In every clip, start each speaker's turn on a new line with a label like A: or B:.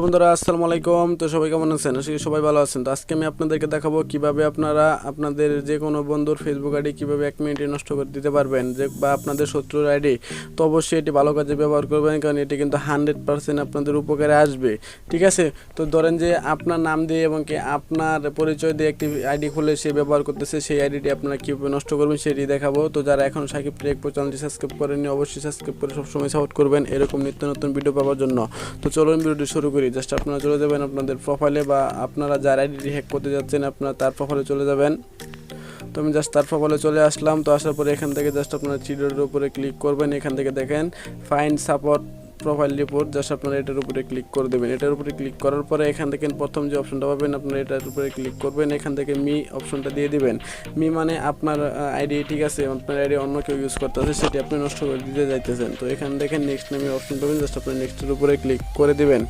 A: বন্ধুরা আসসালামু আলাইকুম। তো সবাই কেমন আছেন? আশা করি সবাই ভালো আছেন। তো আজকে আমি আপনাদেরকে দেখাবো কিভাবে আপনারা আপনাদের যে কোনো বন্ধুর ফেসবুক আইডি কিভাবে 1 মিনিটে নষ্ট করে দিতে পারবেন, যে বা আপনাদের শত্রুর আইডি। তো অবশ্যই এটি ভালো কাজে ব্যবহার করবেন, কারণ এটি কিন্তু 100% আপনাদের উপকারে আসবে। ঠিক আছে, তো ধরেন যে আপনার নাম দিয়ে এবং কি আপনার পরিচয় দিয়ে একটি আইডি খুলে সে ব্যবহার করতেছে, সেই আইডিটি আপনারা কীভাবে নষ্ট করবেন সেটি দেখাবো। তো যারা এখন সাকিব টেক চ্যানেলটি সাবস্ক্রাইব করেননি অবশ্যই সাবস্ক্রাইব করে সবসময় সাপোর্ট করবেন এরকম নিত্য নতুন ভিডিও পাওয়ার জন্য। তো চলুন ভিডিওটি শুরু করি। জাস্ট আপনারা চলে যাবেন আপনাদের প্রোফাইলে, বা আপনারা যার আইডিটি হ্যাক করতে যাচ্ছেন আপনারা তার প্রোফাইলে চলে যাবেন। তো আমি জাস্ট তার প্রোফাইলে চলে আসলাম। তো আসার পরে এখান থেকে জাস্ট আপনারা থ্রি উপরে ক্লিক করবেন। এখান থেকে দেখেন find support profile report, just আপনারা এটার উপরে ক্লিক করে দেবেন। এটার উপরে ক্লিক করার পরে এখান থেকে প্রথম যে অপশনটা পাবেন আপনারা এটার উপরে ক্লিক করবেন। এখান থেকে মি অপশনটা দিয়ে দিবেন। মি মানে আপনার আইডি, ঠিক আছে, আপনার আইডি অন্য কেউ ইউজ করতেছে সেটি আপনি নষ্ট করে দিতে যাইতেছেন। তো এখান দেখেন নেক্সট নামে অপশন পাবেন, জাস্ট আপনি নেক্সটের উপরে ক্লিক করে দিবেন।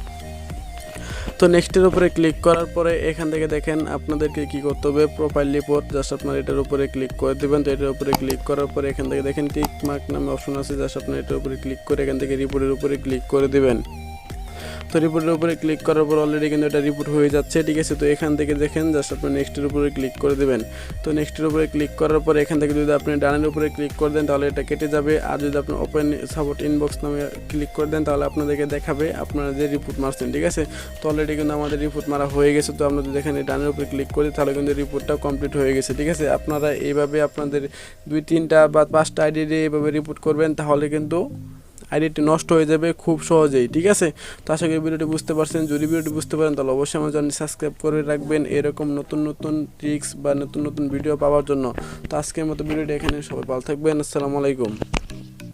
A: তো নেক্সটের উপরে ক্লিক করার পরে এখান থেকে দেখেন আপনাদেরকে কি করতে হবে, প্রোফাইল রিপোর্ট, জাস্ট আপনার এটার উপরে ক্লিক করে দেবেন। তো এটার উপরে ক্লিক করার পরে এখান থেকে দেখেন টিক মার্ক নামে অপশন আছে, জাস্ট আপনার এটার উপরে ক্লিক করে এখান থেকে রিপোর্টের উপরে ক্লিক করে দেবেন। তো রিপোর্টের উপরে ক্লিক করার পর অলরেডি কিন্তু এটা রিপোর্ট হয়ে যাচ্ছে, ঠিক আছে। তো এখান থেকে দেখেন জাস্ট আপনি নেক্সটের উপরে ক্লিক করে দেবেন। তো নেক্সটের উপরে ক্লিক করার পরে এখান থেকে যদি আপনি ডানের উপরে ক্লিক করে দেন তাহলে এটা কেটে যাবে, আর যদি আপনি ওপেন সাপোর্ট ইনবক্স নামে ক্লিক করে দেন তাহলে আপনাদেরকে দেখাবে আপনারা যে রিপোর্ট মারছেন, ঠিক আছে। তো অলরেডি কিন্তু আমাদের রিপোর্ট মারা হয়ে গেছে। তো আমরা যদি এখানে ডানের উপরে ক্লিক করি তাহলে কিন্তু রিপোর্টটা কমপ্লিট হয়ে গেছে, ঠিক আছে। আপনারা এইভাবে আপনাদের 2-3টা বা 5টা আইডি দিয়ে এইভাবে রিপোর্ট করবেন, তাহলে কিন্তু আইডিটি নষ্ট হয়ে যাবে খুব সহজেই, ঠিক আছে। তো আশা করি ভিডিওটি বুঝতে পারছেন। যদি ভিডিওটি বুঝতে পারেন তাহলে অবশ্যই আমার চ্যানেলটি সাবস্ক্রাইব করে রাখবেন এরকম নতুন নতুন ট্রিক্স বা নতুন নতুন ভিডিও পাওয়ার জন্য। তো আজকের মতো ভিডিওটি এখানে, সবাই ভালো থাকবেন। আসসালামু আলাইকুম।